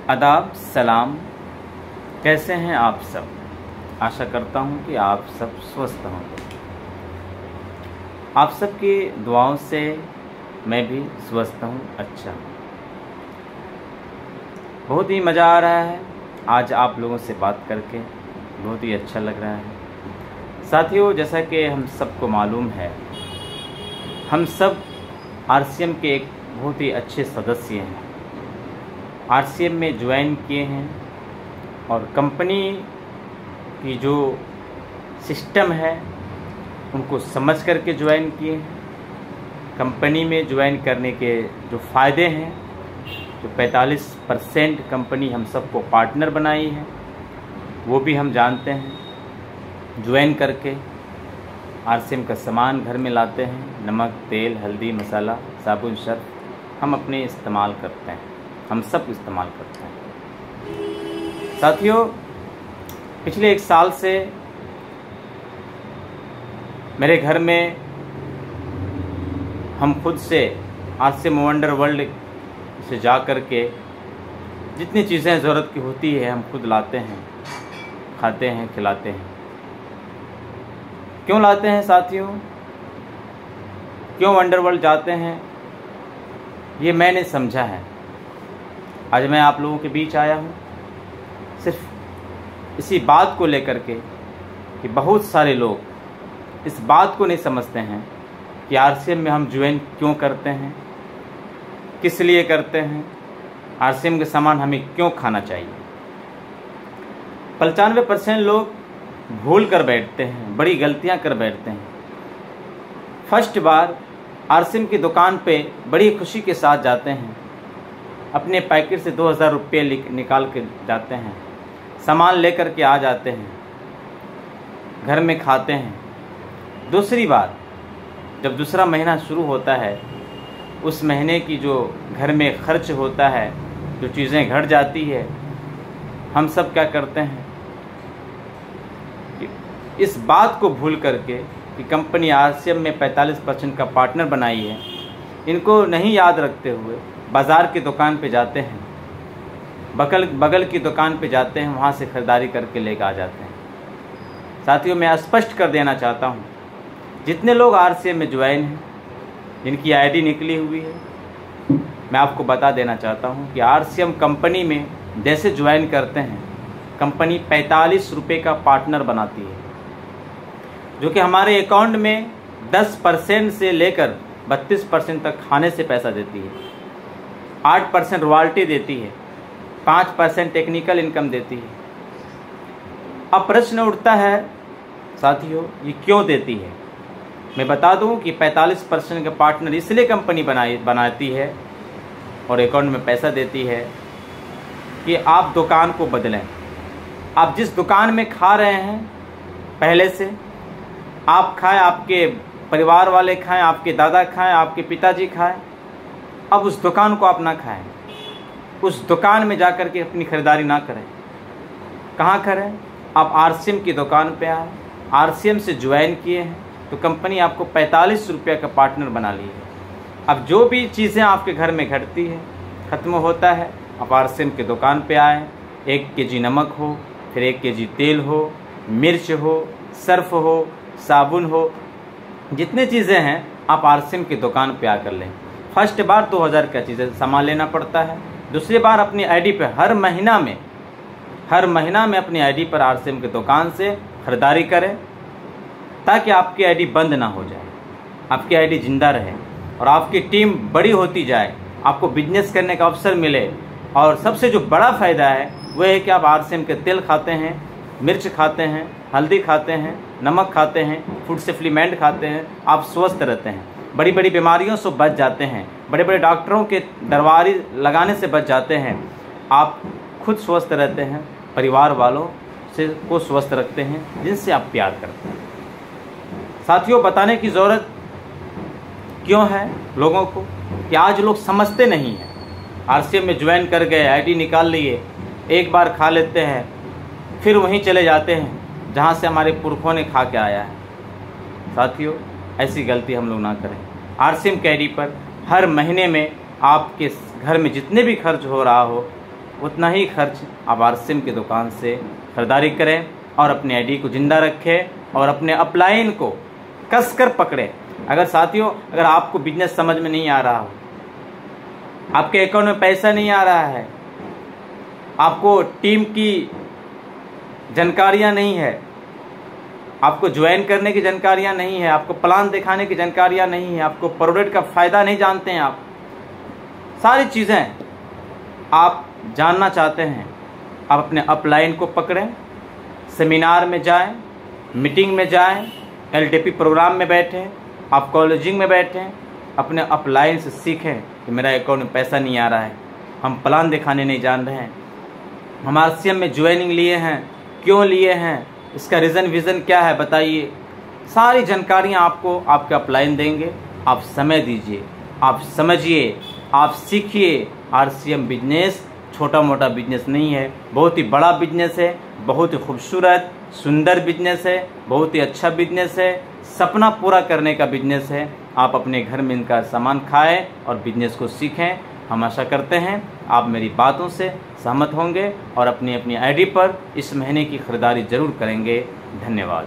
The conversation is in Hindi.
आदाब, सलाम। कैसे हैं आप सब? आशा करता हूं कि आप सब स्वस्थ होंगे। आप सबकी दुआओं से मैं भी स्वस्थ हूं, अच्छा हूं। बहुत ही मज़ा आ रहा है आज आप लोगों से बात करके, बहुत ही अच्छा लग रहा है। साथियों, जैसा कि हम सबको मालूम है, हम सब आरसीएम के एक बहुत ही अच्छे सदस्य हैं। आरसीएम में ज्वाइन किए हैं और कंपनी की जो सिस्टम है उनको समझ करके ज्वाइन किए हैं। कंपनी में ज्वाइन करने के जो फ़ायदे हैं, जो 45% कंपनी हम सबको पार्टनर बनाई है, वो भी हम जानते हैं। ज्वाइन करके आरसीएम का सामान घर में लाते हैं, नमक, तेल, हल्दी, मसाला, साबुन, सर्फ हम अपने इस्तेमाल करते हैं, हम सब इस्तेमाल करते हैं। साथियों, पिछले 1 साल से मेरे घर में हम खुद से आरसीएम वंडर वर्ल्ड से जा कर के जितनी चीज़ें ज़रूरत की होती है हम खुद लाते हैं, खाते हैं, खिलाते हैं। क्यों लाते हैं साथियों? क्यों वंडर वर्ल्ड जाते हैं, ये मैंने समझा है। आज मैं आप लोगों के बीच आया हूँ सिर्फ इसी बात को लेकर के कि बहुत सारे लोग इस बात को नहीं समझते हैं कि आरसीएम में हम ज्वाइन क्यों करते हैं, किस लिए करते हैं, आरसीएम के सामान हमें क्यों खाना चाहिए। 95% लोग भूल कर बैठते हैं, बड़ी गलतियां कर बैठते हैं। फर्स्ट बार आरसीएम की दुकान पे बड़ी खुशी के साथ जाते हैं, अपने पैकेट से 2000 रुपये निकाल के जाते हैं, सामान लेकर के आ जाते हैं, घर में खाते हैं। दूसरी बात, जब दूसरा महीना शुरू होता है, उस महीने की जो घर में खर्च होता है, जो चीज़ें घट जाती है, हम सब क्या करते हैं, इस बात को भूल करके कि कंपनी आरसीएम में 45% का पार्टनर बनाई है, इनको नहीं याद रखते हुए बाज़ार की दुकान पे जाते हैं, बगल की दुकान पे जाते हैं, वहाँ से ख़रीदारी करके लेकर आ जाते हैं। साथियों, मैं स्पष्ट कर देना चाहता हूँ, जितने लोग आरसीएम में ज्वाइन हैं, जिनकी आईडी निकली हुई है, मैं आपको बता देना चाहता हूँ कि आरसीएम कंपनी में जैसे ज्वाइन करते हैं, कंपनी 45 रुपये का पार्टनर बनाती है, जो कि हमारे अकाउंट में 10% से लेकर 32% तक खाने से पैसा देती है, 8% रॉयल्टी देती है, 5% टेक्निकल इनकम देती है। अब प्रश्न उठता है साथियों, ये क्यों देती है? मैं बता दूं कि 45% का पार्टनर इसलिए कंपनी बनाती है और अकाउंट में पैसा देती है कि आप दुकान को बदलें। आप जिस दुकान में खा रहे हैं पहले से, आप खाएं, आपके परिवार वाले खाएं, आपके दादा खाएं, आपके पिताजी खाएं, अब उस दुकान को आप ना खाएं, उस दुकान में जाकर के अपनी ख़रीदारी ना करें। कहाँ करें? आप आरसीएम की दुकान पे आए, आरसीएम से ज्वाइन किए हैं, तो कंपनी आपको 45 रुपये का पार्टनर बना ली है। अब जो भी चीज़ें आपके घर में घटती है, ख़त्म होता है, आप आरसीएम की दुकान पे आए, 1 केजी नमक हो, फिर 1 केजी तेल हो, मिर्च हो, सर्फ हो, साबुन हो, जितने चीज़ें हैं आप आरसीएम की दुकान पे आकर लें। फर्स्ट बार 2000 का चीज़ें सामान लेना पड़ता है। दूसरी बार अपनी आईडी पे हर महीना में अपनी आईडी पर आरसीएम की दुकान से ख़रीदारी करें, ताकि आपकी आईडी बंद ना हो जाए, आपकी आईडी ज़िंदा रहे और आपकी टीम बड़ी होती जाए, आपको बिजनेस करने का अवसर मिले। और सबसे जो बड़ा फ़ायदा है वह है कि आप आरसीएम के तेल खाते हैं, मिर्च खाते हैं, हल्दी खाते हैं, नमक खाते हैं, फूड सप्लीमेंट खाते हैं, आप स्वस्थ रहते हैं, बड़ी बड़ी बीमारियों से बच जाते हैं, बड़े बड़े डॉक्टरों के दरबारी लगाने से बच जाते हैं, आप खुद स्वस्थ रहते हैं, परिवार वालों से को स्वस्थ रखते हैं जिनसे आप प्यार करते हैं। साथियों, बताने की ज़रूरत क्यों है लोगों को कि आज लोग समझते नहीं हैं। आरसीएम में ज्वाइन कर गए, आईडी निकाल लिए, एक बार खा लेते हैं, फिर वहीं चले जाते हैं जहाँ से हमारे पुरखों ने खा के आया है। साथियों, ऐसी गलती हम लोग ना करें। आरसीएम की आईडी पर हर महीने में आपके घर में जितने भी खर्च हो रहा हो, उतना ही खर्च आप आरसीएम की दुकान से ख़रीदारी करें और अपने आईडी को ज़िंदा रखें और अपने अपलाइन को कसकर पकड़ें। अगर साथियों, अगर आपको बिजनेस समझ में नहीं आ रहा हो, आपके अकाउंट में पैसा नहीं आ रहा है, आपको टीम की जानकारियां नहीं है, आपको ज्वाइन करने की जानकारियां नहीं है, आपको प्लान दिखाने की जानकारियां नहीं है, आपको प्रोडक्ट का फ़ायदा नहीं जानते हैं, आप सारी चीज़ें आप जानना चाहते हैं, आप अपने अपलाइन को पकड़ें, सेमिनार में जाएं, मीटिंग में जाएं, एलटीपी प्रोग्राम में बैठें, आप कॉलेजिंग में बैठें, अपने अपलाइन से सीखें कि मेरा अकाउंट में पैसा नहीं आ रहा है, हम प्लान दिखाने नहीं जान रहे हैं, हम आरसीएम में ज्वाइनिंग लिए हैं, क्यों लिए हैं, इसका रीज़न विज़न क्या है बताइए। सारी जानकारियाँ आपको आपके अपलाइन देंगे। आप समय दीजिए, आप समझिए, आप सीखिए। आरसीएम बिजनेस छोटा मोटा बिजनेस नहीं है, बहुत ही बड़ा बिजनेस है, बहुत ही खूबसूरत सुंदर बिजनेस है, बहुत ही अच्छा बिजनेस है, सपना पूरा करने का बिजनेस है। आप अपने घर में इनका सामान खाएं और बिजनेस को सीखें। हम आशा करते हैं आप मेरी बातों से सहमत होंगे और अपनी अपनी आईडी पर इस महीने की ख़रीदारी ज़रूर करेंगे। धन्यवाद।